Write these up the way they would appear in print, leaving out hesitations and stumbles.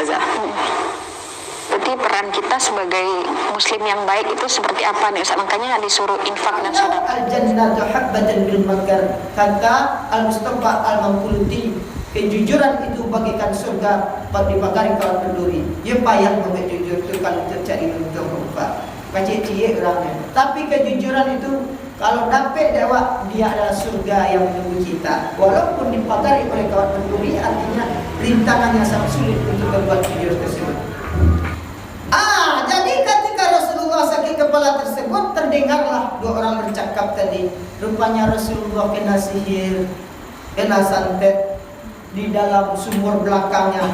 Ustazah. Berarti peran kita sebagai muslim yang baik itu seperti apa nih Ustaz? Makanya disuruh infak dan sedekah. Al-jannatu habbatan bil makar. Kata Al-Mustafa Al-Maquluti, kejujuran itu bagaikan surga dibakari kalau berduri. Ya payah untuk jujur itu kalau terjadi untuk rupa. Kecil-kecil orangnya. Tapi kejujuran itu kalau dapat dewa, dia adalah surga yang menunggu kita. Walaupun dibakari oleh kawat berduri, artinya rintangannya sangat sulit untuk berbuat jujur tersebut. Jadi ketika Rasulullah sakit kepala tersebut, terdengarlah dua orang bercakap tadi. Rupanya Rasulullah kena sihir, kena santet di dalam sumur belakangnya.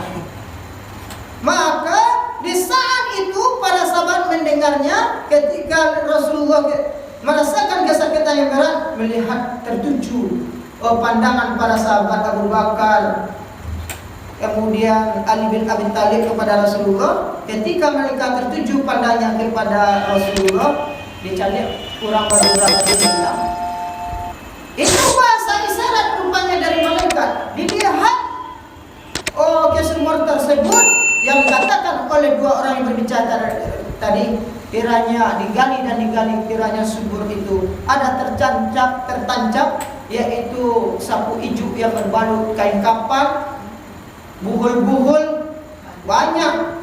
Maka di saat itu para sahabat mendengarnya, ketika Rasulullah merasakan kesakitan yang berat, melihat tertuju pandangan para sahabat Abu Bakar, kemudian Ali bin Abi Thalib kepada Rasulullah. Ketika mereka tertuju pandangnya kepada Rasulullah, dicari kurang berapa hilang. Itu bahasa isyarat rupanya dari malaikat. Dilihat ke sumur tersebut yang dikatakan oleh dua orang yang berbicara tadi, kiranya digali dan digali, kiranya sumur itu ada tertancap, yaitu sapu ijuk yang berbalut kain kapan, buhul-buhul banyak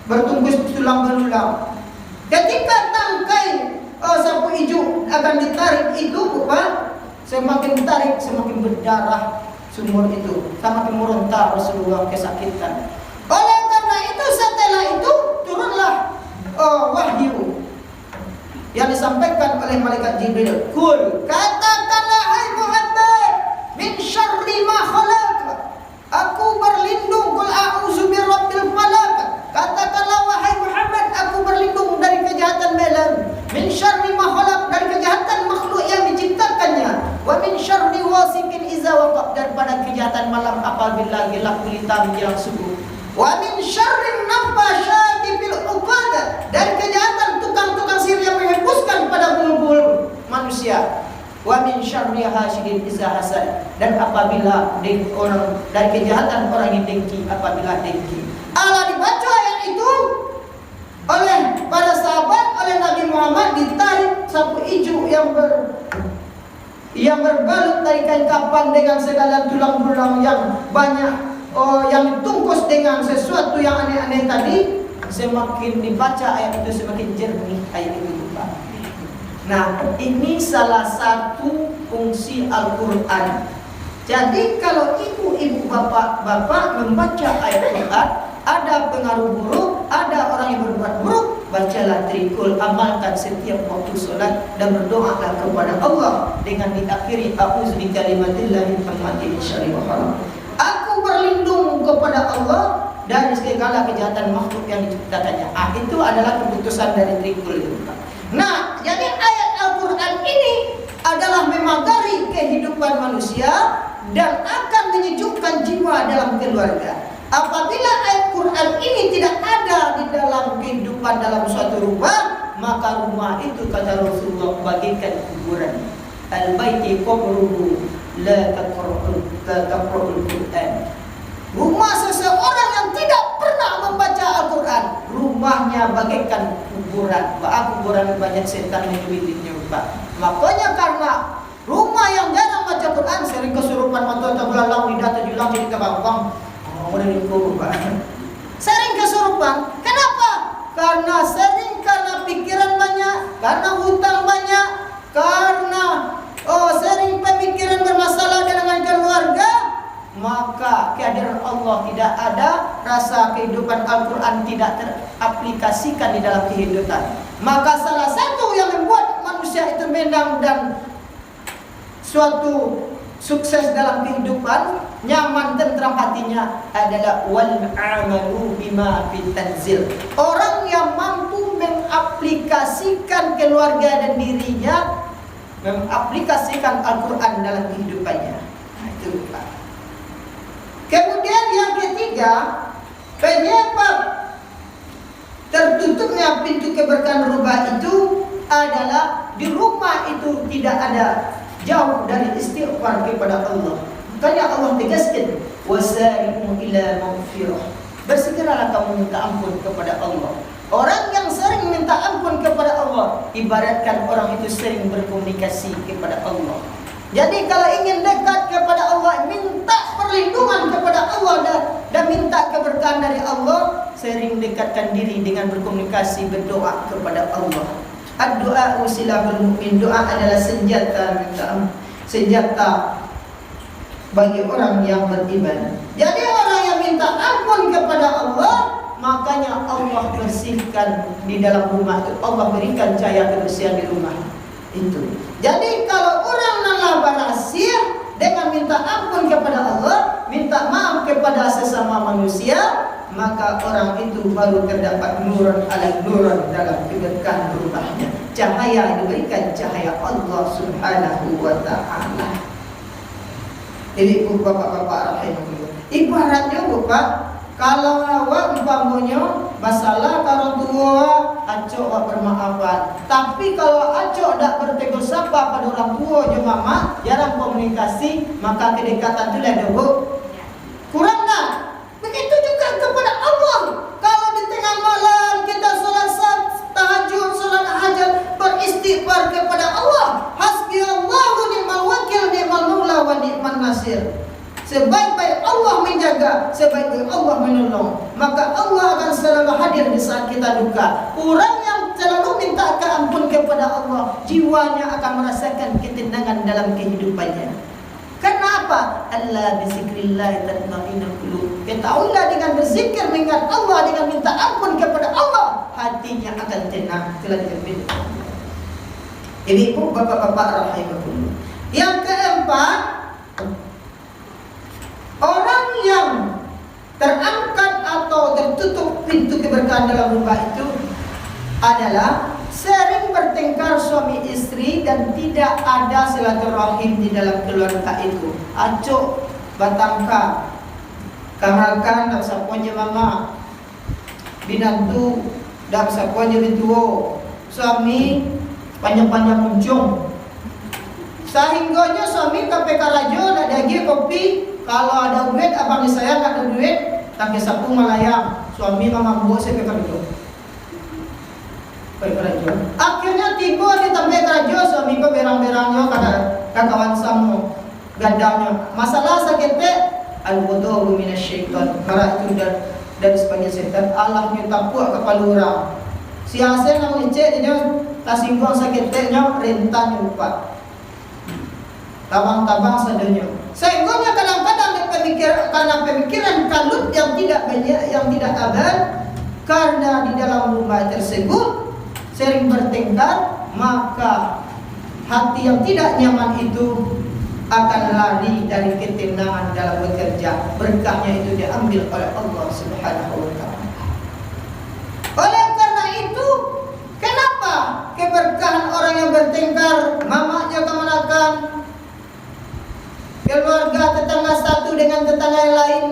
bertungkus tulang belulang. Ketika tangkai sapu ijuk akan ditarik itu, semakin ditarik semakin berdarah sumur itu, semakin meronta Rasulullah kesakitan. Oleh karena itu setelah itu turunlah wahyu yang disampaikan oleh malaikat Jibril. Kul, katakanlah hai Muhammad, min syarri ma khalaq, aku berlindung, kul a'udzu birabbil falaq, katakanlah wahai Muhammad, aku berlindung dari kejahatan malam, min syarri ma khalaq, dari kejahatan makhluk yang diciptakannya, wa min syarri wasiqin idza waqab, daripada kejahatan malam apabila gelap gulita menjelang subuh, wa min syarri nafasyati fil 'uqad, dari kejahatan tukang-tukang sihir yang menghembuskan pada bulu-bulu manusia, wa min syarri hasidin idza hasad, dan apabila orang dari kejahatan orang yang dengki apabila dengki. Allah dibaca ayat itu oleh para sahabat, oleh Nabi Muhammad, ditarik sapu ijuk yang berbalut dari kain kapan dengan segala tulang belulang yang banyak, yang ditungkus dengan sesuatu yang aneh-aneh tadi. Semakin dibaca ayat itu semakin jernih ayat itu, Pak. Nah, ini salah satu fungsi Al-Quran. Jadi kalau ibu-ibu, bapak-bapak membaca ayat Quran, ada pengaruh buruk, ada orang yang berbuat buruk, bacalah trikul, amalkan setiap waktu sholat dan berdoalah kepada Allah dengan diakhiri a'udzu bikalimatillahi tammati min syarri ma khalaq. Aku berlindung kepada Allah dari segala kejahatan makhluk yang diciptakannya. Itu adalah keputusan dari trikul itu, Pak. Nah, jadi ayat Al-Quran ini adalah memagari kehidupan manusia dan akan menyejukkan jiwa dalam keluarga. Apabila ayat Quran ini tidak ada di dalam kehidupan dalam suatu rumah, maka rumah itu, kata Rasulullah, bagaikan kuburan. Al-baiti qabruhu la taqra'ul Quran. Rumah seseorang yang tidak pernah membaca Al-Quran, rumahnya bagaikan kuburan. Kuburan banyak setan menyelidiknya, Pak. Makanya karena rumah yang jarang baca Quran, sering kesurupan, mata belalang, lidah terjulang jadi kebangkang. Sering kesurupan. Kenapa? Karena pikiran banyak, karena hutang banyak, karena sering pemikiran bermasalah dengan keluarga, maka kehadiran Allah tidak ada, rasa kehidupan Al-Quran tidak teraplikasikan di dalam kehidupan. Maka salah satu yang membuat manusia itu menang dan suatu sukses dalam kehidupan, nyaman tentram hatinya adalah wal amalu bima fitanzil. Orang yang mampu mengaplikasikan keluarga dan dirinya, mengaplikasikan Al-Quran dalam kehidupannya. Itu, Pak. Kemudian yang ketiga, penyebab tertutupnya pintu keberkahan rumah itu adalah di rumah itu tidak ada, jauh dari istighfar kepada Allah. Makanya Allah tegaskan wasari'u ila maghfirah. bersegeralah kamu minta ampun kepada Allah. Orang yang sering minta ampun kepada Allah, ibaratkan orang itu sering berkomunikasi kepada Allah. Jadi kalau ingin dekat kepada Allah, minta perlindungan kepada Allah dan minta keberkahan dari Allah, sering dekatkan diri dengan berkomunikasi, berdoa kepada Allah. Ad-du'a usilahul mu'min. Doa adalah senjata bagi orang yang beriman. Jadi orang yang minta ampun kepada Allah, makanya Allah bersihkan di dalam rumah itu. Allah berikan cahaya kebersihan di rumah itu. Jadi kalau orang lelah berhasil dengan minta ampun kepada Allah, minta maaf kepada sesama manusia, maka orang itu baru terdapat nurun ala nurun dalam keberkahan rumahnya. Cahaya diberikan cahaya Allah Subhanahu wa ta'ala. Jadi bapak-bapak rahimahullah, ibaratnya bapak, kalau awak umpamanya masalah karo tua, acok awak bermaafan. Tapi kalau acok dak bertegur sapa pada orang tua je mama, jarang komunikasi, maka kedekatan itu ada kurang dah. Begitu juga kepada Allah. Kalau di tengah malam kita solat tahajud, solat hajat, beristighfar kepada Allah. Hasbiyallahu ni'mal wakil, ni'mal maula wa ni'man nasir. Sebaik-baik Allah menjaga, sebaik-baik Allah menolong, maka Allah akan selalu hadir di saat kita duka. Orang yang selalu minta ampun kepada Allah, jiwanya akan merasakan ketenangan dalam kehidupannya. Kenapa? Allah bizikrillah tatma'innul qulub. Ketahuilah dengan berzikir, mengingat Allah, dengan minta ampun kepada Allah, hatinya akan tenang. Telah dijamin. Ini pun bapak-bapak rahimahullah. Yang keempat, orang yang terangkat atau tertutup pintu keberkahan dalam rumah itu adalah sering bertengkar suami istri dan tidak ada silaturahim di dalam keluarga itu. Acuk batangka kamarakan tak sapunya mama, binantu tak sapunya bintuo, suami panjang-panjang muncung. Sehingganya suami KPK rajo nak dagi kopi. Kalau ada duit, abang saya tak ada duit, tak sapu malayang. Suami mama buat saya kerja. Akhirnya tiba di tempat kerja, suami ko berang-berangnya kata kawan samu gadangnya. Masalah sakitnya al-wudu minasyaitan. Karena itu dari sebagian setan. Allah nyutapuk kepala orang. Siasa nak ngecek dia tak singgung sakitnya rentan lupa. Tabang-tabang sadanya. Sehingga kadang-kadang karena pemikiran kalut yang tidak banyak, yang tidak abad, karena di dalam rumah tersebut sering bertengkar, maka hati yang tidak nyaman itu akan lari dari ketenangan dalam bekerja. Berkahnya itu diambil oleh Allah Subhanahu wa ta'ala. Oleh karena itu, kenapa keberkahan orang yang bertengkar, mamanya kemanakan, keluarga tetangga satu dengan tetangga yang lain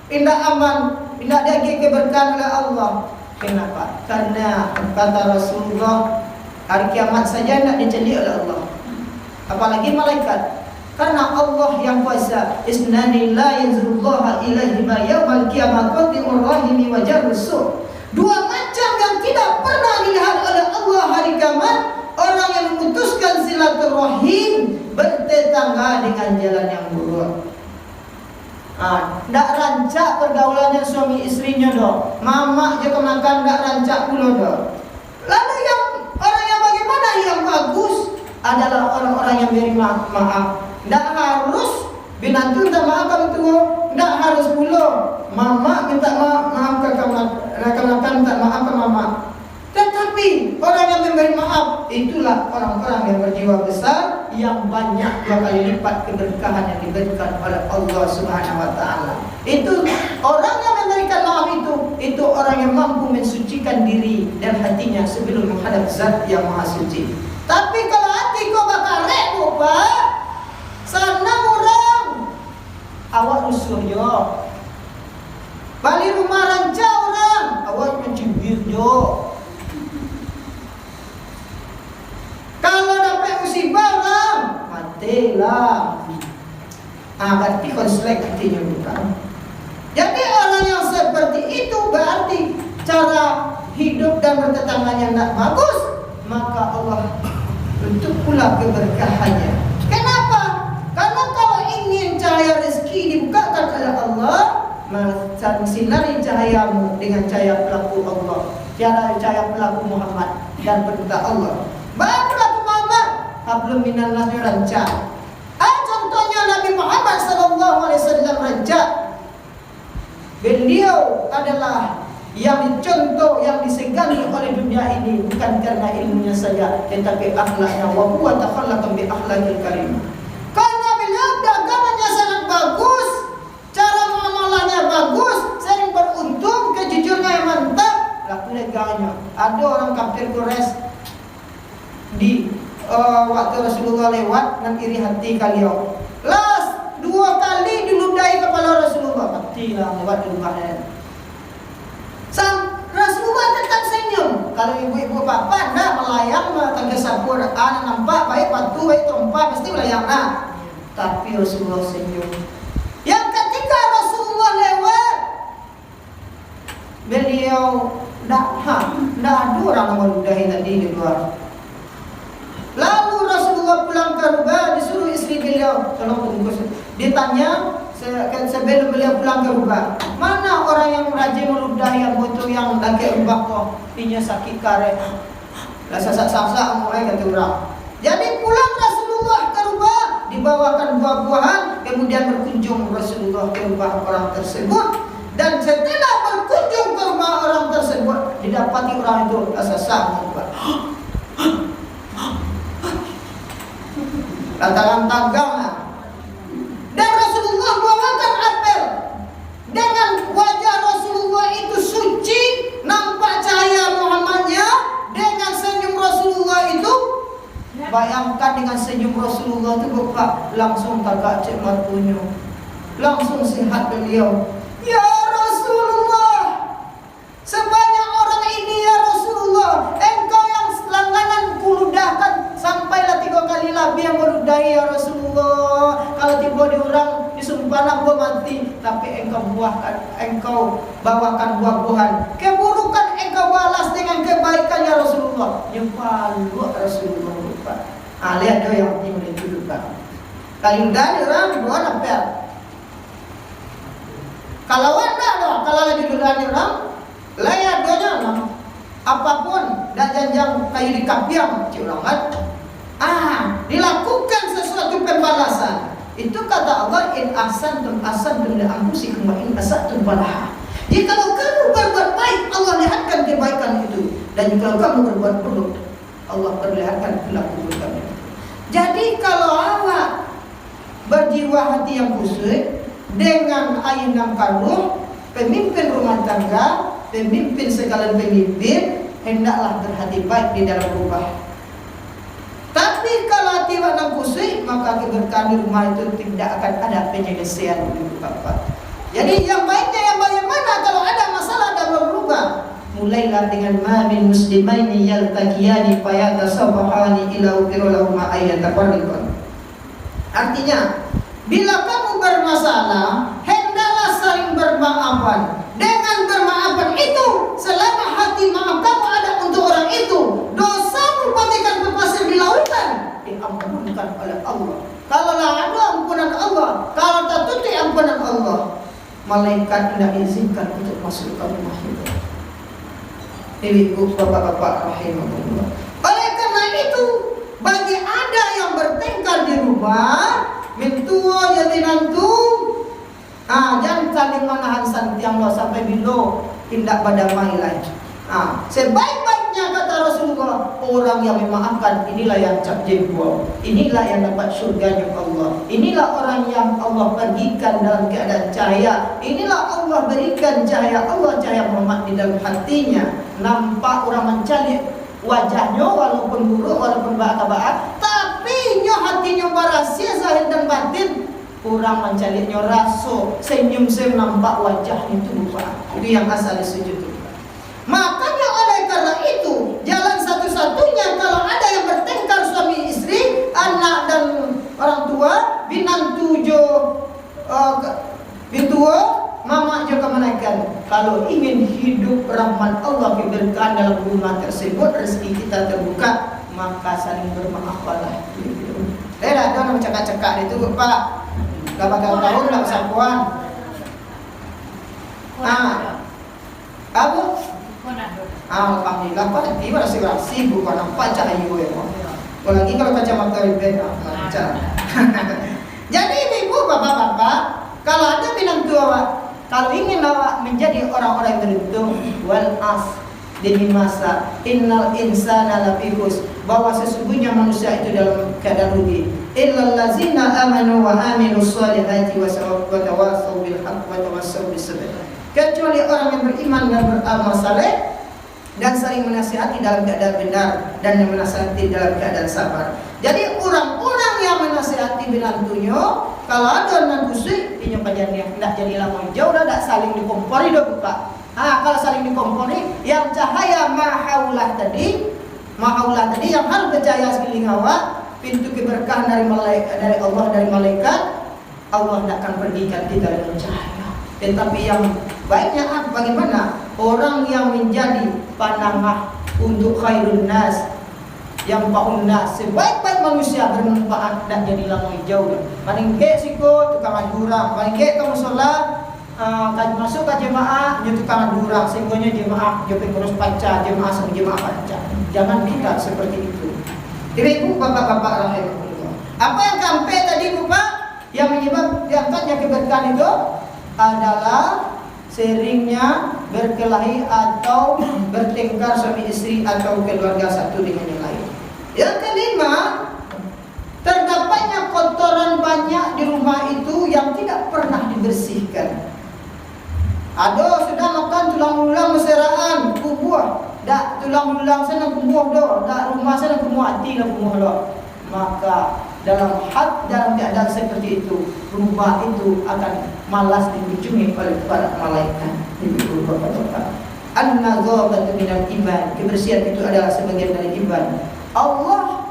tidak aman, tidak ada keberkahan oleh Allah. Kenapa? Karena kata Rasulullah, hari kiamat saja tidak dicelik oleh Allah, apalagi malaikat. Karena Allah yang kuasa. Isnani la yanzurullaha ilaihi ma yawmal qiyamah qati'ur rahimi wa jarrusu. Dua macam yang tidak pernah dilihat oleh Allah hari kiamat. Orang yang memutuskan silaturahim, bertetangga dengan jalan yang buruk. Ndak rancak pergaulannya suami istrinya doh. Mama je kemakan ndak rancak pula doh. Lalu yang orang yang bagaimana yang bagus adalah orang-orang yang beri maaf. Ndak harus binantu minta maaf kalau tua, ndak harus pula mama minta maaf ke kamu minta maaf ke mama. Tetapi orang yang memberi maaf, itulah orang-orang yang berjiwa besar, yang banyak 2 kali lipat keberkahan yang diberikan oleh Allah Subhanahu wa ta'ala. Itu orang yang memberikan maaf itu orang yang mampu mensucikan diri dan hatinya sebelum menghadap zat yang maha suci. Tapi kalau hati kau bakal rek, Pak, sana orang awak rusuh yo. Balik rumah rancau orang, awak mencibir yo. Kalau dapat musibah orang, matilah. Berarti konslek hatinya bukan. Jadi orang yang cara hidup dan bertetangganya tidak bagus, maka Allah bentuk pula keberkahannya. Kenapa? Karena kalau ingin cahaya rezeki dibukakan oleh Allah, maka sinari cahayamu dengan cahaya pelaku Allah, cahaya pelaku Muhammad dan perintah Allah. Baik pelaku Muhammad, hablum minan nas rancang. Contohnya Nabi Muhammad SAW rancang. Beliau adalah yang dicontoh, yang disegani oleh dunia ini bukan karena ilmunya saja, tetapi akhlaknya. Wa huwa takhallaqa bi akhlaqil karimah. Karena beliau agamanya sangat bagus, cara muamalahnya bagus, sering beruntung, kejujurannya yang mantap, laku legalnya. Ada orang kafir Quraisy di waktu Rasulullah lewat dan iri hati kalian. Las 2 kali diludahi kepala Rasulullah, matilah lewat di rumahnya. Rasulullah tetap senyum. Kalau ibu-ibu bapak nak melayang tangga sapur, nampak baik batu, baik trompa pasti melayang nak. Tapi Rasulullah senyum. Yang ketika Rasulullah lewat, beliau tidak ada orang meludahi tadi di luar. Lalu Rasulullah pulang ke rumah, disuruh istri beliau tolong bungkus. Ditanya sebelum beliau pulang ke rumah, mana orang yang rajin meludahi yang butuh yang lagi ubah kok, pinya sakit karet, lah sasak-sasak mulai kata orang. Jadi pulang Rasulullah ke rumah, dibawakan buah-buahan, kemudian berkunjung Rasulullah ke rumah orang tersebut. Dan setelah berkunjung ke rumah orang tersebut, didapati orang itu sasak ubah. Lantaran tagang. Dan Rasulullah bawakan apel. Dengan wajah Rasulullah itu suci, nampak cahaya Muhammadnya. Dengan senyum Rasulullah itu, bayangkan dengan senyum Rasulullah itu buka, langsung tagak cek matunya, langsung sehat beliau. Ya Rasulullah, sebanyak orang ini ya Rasulullah, engkau yang langganan kuludahkan, sampailah 3 kali lebih yang meludahi ya Rasulullah. Kalau tiba di orang disumpah gua mati, tapi engkau bawakan buah-buahan. Keburukan engkau balas dengan kebaikan ya Rasulullah. Jumpa lu Rasulullah lupa. Lihat do yang boleh dudukkan. Kali dari orang buat apa? Kalau anda do, kalau lagi dudukkan orang, layak donya apapun dan janjang kayu di kapiang curangan. Dilakukan sesuatu pembalasan. Itu kata Allah, in ahsantum li anfusikum wa in asatum falaha. Jikalau kamu berbuat baik, Allah lihatkan kebaikan itu. Dan jika kamu berbuat buruk, Allah perlihatkan perilaku buruk kamu. Jadi kalau awak berjiwa hati yang khusyuk dengan ayat yang karuh, pemimpin rumah tangga, pemimpin segala pemimpin, hendaklah berhati baik di dalam rumah. Tapi kalau hati warna khusyuk, maka keberkahan di rumah itu tidak akan ada penyelesaian ibu bapak. Jadi yang baiknya yang bagaimana kalau ada masalah dalam rumah? Mulailah dengan ma min muslimaini yaltaqiyani fayatasabahani ila ukirulahuma ayyatafarriqan. Artinya, bila kamu bermasalah, hendaklah saling bermaafan. Dengan bermaafan itu, selama hati maaf kamu ada untuk orang itu, dosamu bagaikan berpasir di lautan, diampunkan oleh Allah. Kalau ada ampunan Allah, kalau tak tuti ampunan Allah, malaikat tidak izinkan untuk masuk ke rumah itu. Ibu bapak-bapak rahimahullah. Oleh karena itu, bagi ada yang bertengkar di rumah, mentua jadi nantu, jangan saling menahan santiang lo sampai bilo tindak pada mailai. Sebaik-baiknya kata Rasulullah, orang yang memaafkan, inilah yang cap jengkol, inilah yang dapat surganya Allah. Inilah orang yang Allah pergikan dalam keadaan cahaya. Inilah Allah berikan cahaya Allah, cahaya Muhammad di dalam hatinya. Nampak orang mencari wajahnya walaupun buruk, walaupun baik-baik, tapi hatinya barasia zahir dan batin. Orang mencarinya rasa senyum-senyum nampak wajahnya itu lupa. Itu yang asal sujud. Makanya oleh karena itu, jalan satu-satunya kalau ada yang bertengkar suami istri, anak dan orang tua, binantu jo bintua, mama jo kemenakan. kalau ingin hidup rahmat Allah, keberkahan dalam rumah tersebut, rezeki kita terbuka, maka saling bermaaflah. Dah ada orang cakap-cakap itu Pak. Dah bakal tahun dah persatuan. Apa? Alhamdulillah Pak, tiba rasa sibuk kan nampak cahaya ya. Apalagi kalau kacamata ribet macam. Jadi ibu bapak-bapak, kalau ada bilang tua, kalau ingin awak menjadi orang-orang yang beruntung, wal as demi masa innal insana lafi khusr, bahwa sesungguhnya manusia itu dalam keadaan rugi, illal ladzina amanu wa amilus solihati wa tawassaw bil haqq wa tawassaw bis sabr, kecuali orang yang beriman dan beramal saleh dan saling menasihati dalam keadaan benar dan yang menasihati dalam keadaan sabar. Jadi orang-orang yang menasihati binantunya, kalau ada nan kusui punya panjangnya tidak jadi lama jauh dah, tak saling dikompori dah Pak. Kalau saling dikompori, yang cahaya mahaulah tadi yang harus bercahaya sekeliling awak, pintu keberkahan dari Allah, dari malaikat, Allah tidak akan pergikan kita dengan cahaya. Tetapi yang baiknya bagaimana? Orang yang menjadi panamah untuk khairun nas, yang paun nas, sebaik-baik manusia bermanfaat dan jadi lama hijau. Paling ke siko tukang adurang, paling ke kamu sholat masuk ke jemaah dia tukang adurang, sehingga jemaah dia pengurus panca, jemaah sama jemaah panca. Jangan kita seperti itu. Jadi ibu bapak-bapak rahimahullah, apa yang sampai tadi Pak yang menyebab diangkatnya keberkahan itu adalah seringnya berkelahi atau bertengkar suami istri atau keluarga satu dengan yang lain. Yang kelima, terdapatnya kotoran banyak di rumah itu yang tidak pernah dibersihkan. Ada sudah makan tulang belulang beseraan kubuah, dak tulang belulang sana kubuah dah, dak rumah sana kubuah hati lah kubuah dah. Maka dalam keadaan seperti itu, rumah itu akan malas dikunjungi oleh para malaikat. Ibu bapak-bapak, an-nazafatu minal iman, kebersihan itu adalah sebagian dari iman. Allah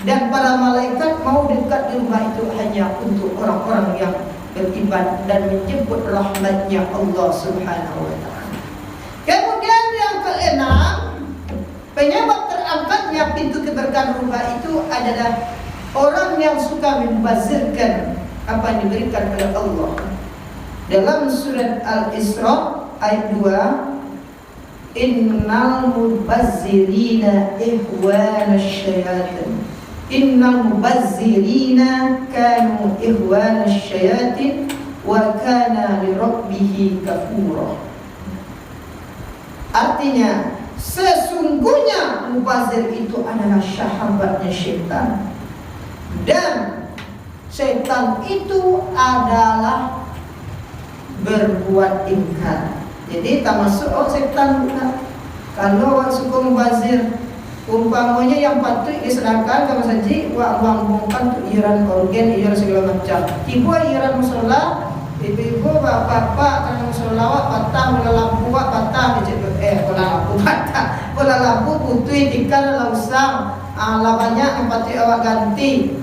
dan para malaikat mau dekat di rumah itu hanya untuk orang-orang yang beriman dan menjemput rahmatnya Allah Subhanahu wa ta'ala. Kemudian yang keenam, penyebab terangkatnya pintu keberkahan rumah itu adalah orang yang suka membazirkan apa yang diberikan oleh Allah. Dalam surat Al-Isra ayat 2, innal mubazzirina ikhwanasyayatin, innal mubazzirina kanu ikhwanasyayatin wa kana lirabbihi kafura. Artinya, sesungguhnya mubazir itu adalah sahabatnya syaitan, dan syaitan itu adalah berbuat ingkar. Jadi termasuk syaitan juga. Kalau orang suka mubazir, umpamanya yang patut disedekahkan kamu saji, uang bongkan untuk iuran organ, iuran segala macam. Tiba iuran musola, ibu-ibu, bapak-bapak, karena musola patah, bola lampu patah, bola lampu putih, tikar, lausang, banyak yang patut awak ganti,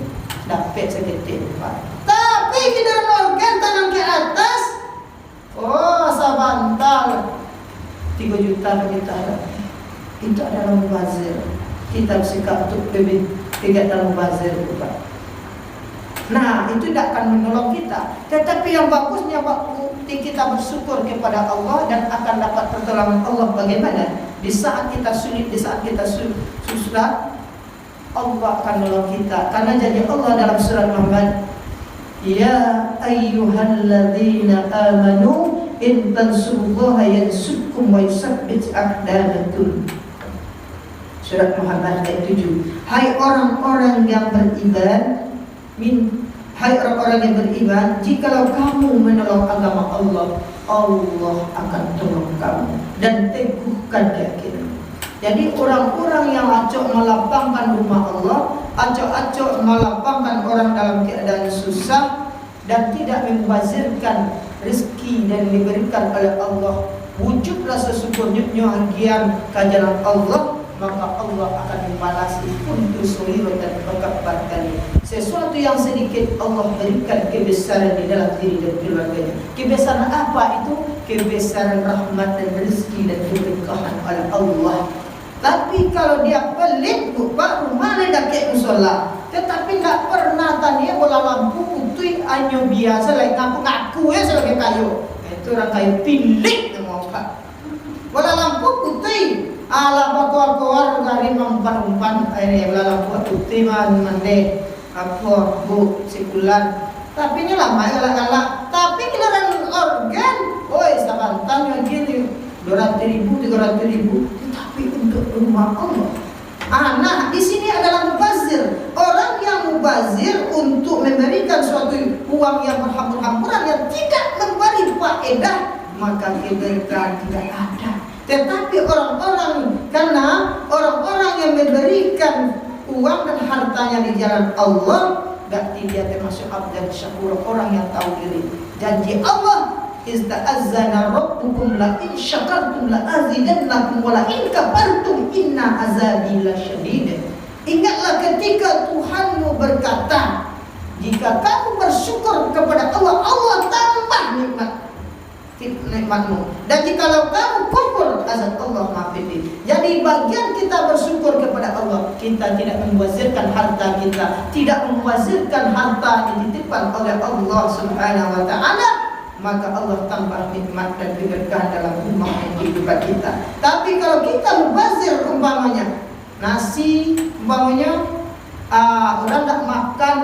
dapat seketik Pak. Tapi kita organ tanam ke atas, sabantal 3 juta kita. Itu adalah mubazir. Kita bersikap untuk lebih kegiatan mubazir Pak. Nah, itu tidak akan menolong kita. Tetapi yang bagusnya waktu kita bersyukur kepada Allah dan akan dapat pertolongan Allah. Bagaimana? Di saat kita sulit, di saat kita susah, Allah akan menolong kita. Karena janji Allah dalam surat Muhammad, ya ayyuhalladzina amanu in tansurullaha yansurkum wa yusabbit aqdamakum. Surat Muhammad ayat 7. Hai orang-orang yang beriman, hai orang-orang yang beriman, jikalau kamu menolong agama Allah, Allah akan tolong kamu dan teguhkan keyakinan. Jadi orang-orang yang acok melapangkan rumah Allah, acok-acok melapangkan orang dalam keadaan susah dan tidak membazirkan rezeki dan diberikan oleh Allah, wujudlah sesyukurnya bagian kajaran Allah, maka Allah akan membalasi untuk surirat dan berkebat kali. Sesuatu yang sedikit Allah berikan kebesaran di dalam diri dan keluarganya. Kebesaran apa itu? Kebesaran rahmat dan rezeki dan keberkahan oleh Allah. Tapi kalau dia pelit, baru mana dah kayak musola. Tetapi tak pernah tanya bola lampu putih hanya biasa lagi ngaku ya sebagai kayu. Itu orang kayu pilik mau pak. Bola lampu putih, ala batuar dari umpan airnya bola lampu putih mande apa bu sikulan. Tapi ini lama galak. Tapi kilaran organ, oi sabantanya gini 200.000, 300.000. Tetapi untuk rumah Allah. Nah, di sini adalah mubazir. Orang yang mubazir untuk memberikan suatu uang yang berhamburan yang tidak memberi faedah, maka keberkahan tidak ada. Tetapi karena orang-orang yang memberikan uang dan hartanya di jalan Allah, berarti dia termasuk abdan syakur, orang yang tahu diri. Janji Allah, Ista'azzana rabbukum la in syakartum la azidannakum wa la in kafartum inna azabi lasyadid. Ingatlah ketika Tuhanmu berkata, jika kamu bersyukur kepada Allah, Allah tambah nikmatmu. Dan jikalau kamu kufur, azab Allah maafin. Jadi bagian kita bersyukur kepada Allah, kita tidak membazirkan harta kita, tidak membazirkan harta dititipkan oleh Allah Subhanahu wa taala, maka Allah tambah nikmat dan keberkahan dalam rumah kehidupan kita. Tapi kalau kita membazir umpamanya nasi, umpamanya orang tak makan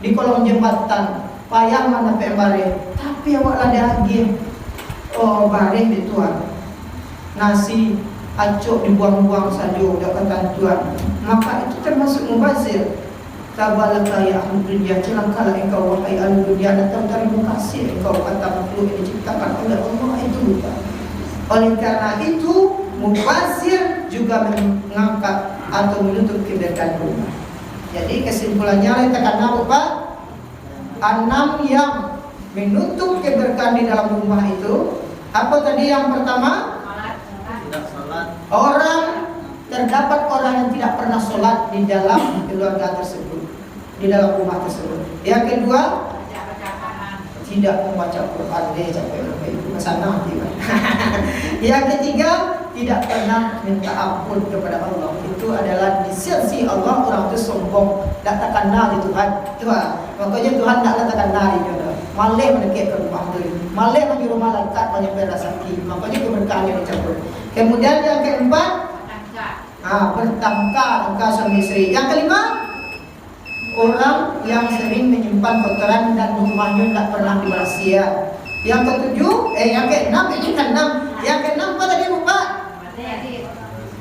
di kolong jembatan, payah mana pembare, tapi awak ada lagi bareng di tuan nasi acuk dibuang-buang saja dah kata tuan, maka itu termasuk mubazir. Tabalaka ya ahli dunia, celakalah engkau wahai ahli dunia, dan terima kasih engkau kata makhluk yang diciptakan oleh Allah itu bukan. Oleh karena itu mubazir juga mengangkat atau menutup keberkahan rumah. Jadi kesimpulannya kita kena Pak, 6 yang menutup keberkahan di dalam rumah itu apa tadi? Yang pertama, tidak salat. Terdapat orang yang tidak pernah sholat di dalam keluarga tersebut, di dalam rumah tersebut. Yang kedua, tidak membaca Quran. Capek ibu kesana nanti. Yang ketiga, tidak pernah minta ampun kepada Allah. Itu adalah disisi Allah, orang itu sombong, tak kenal di Tuhan. Makanya Tuhan tak kenal di jodoh. Malah mendekat ke rumah dulu, malah menyuruh malaikat banyak berasaki. Makanya keberkahan yang dicampur. Kemudian yang keempat, bertangka suami istri. Yang kelima, orang yang sering menyimpan kotoran dan rumahnya tidak pernah dibersihkan. Yang ketujuh, yang keenam, yang keenam apa tadi Pak?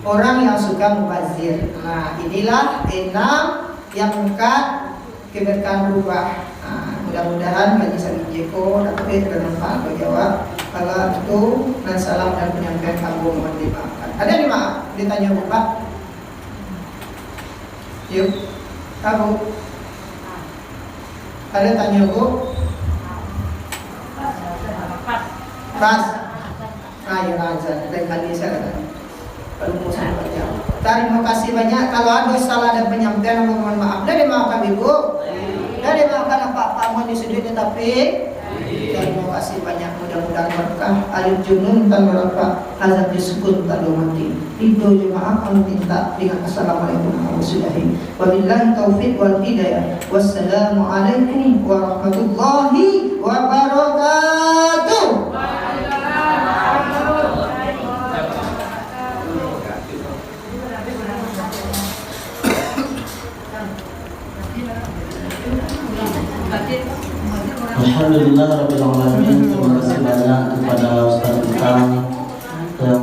Orang yang suka mubazir. Nah, inilah 6 yang mengangkat keberkahan rumah. Mudah-mudahan bagi Sabi Jeko dapat bermanfaat bagi awak. Kalau itu dan salam dan penyampaian kamu mohon dimaafkan. Ada nih Mak, ditanya Pak. Yuk, kamu. Ada tanya Bu? Pas. Ayo aja, dari kali saya kata. Terima kasih banyak. Kalau ada salah dan penyampaian mohon maaf. Dari maafkan Ibu. Dari maafkan apa-apa mohon disudut tetapi terima kasih banyak. Mudah-mudahan berkah. Alif junun tan berapa azab disukun tan mati. Itu jemaah kami minta dengan assalamualaikum warahmatullahi wabarakatuh. Wabillahi taufiq wal hidayah. Wassalamualaikum warahmatullahi wabarakatuh. Alhamdulillah Rabbil Alamin. Terima kasih banyak kepada Ustaz kita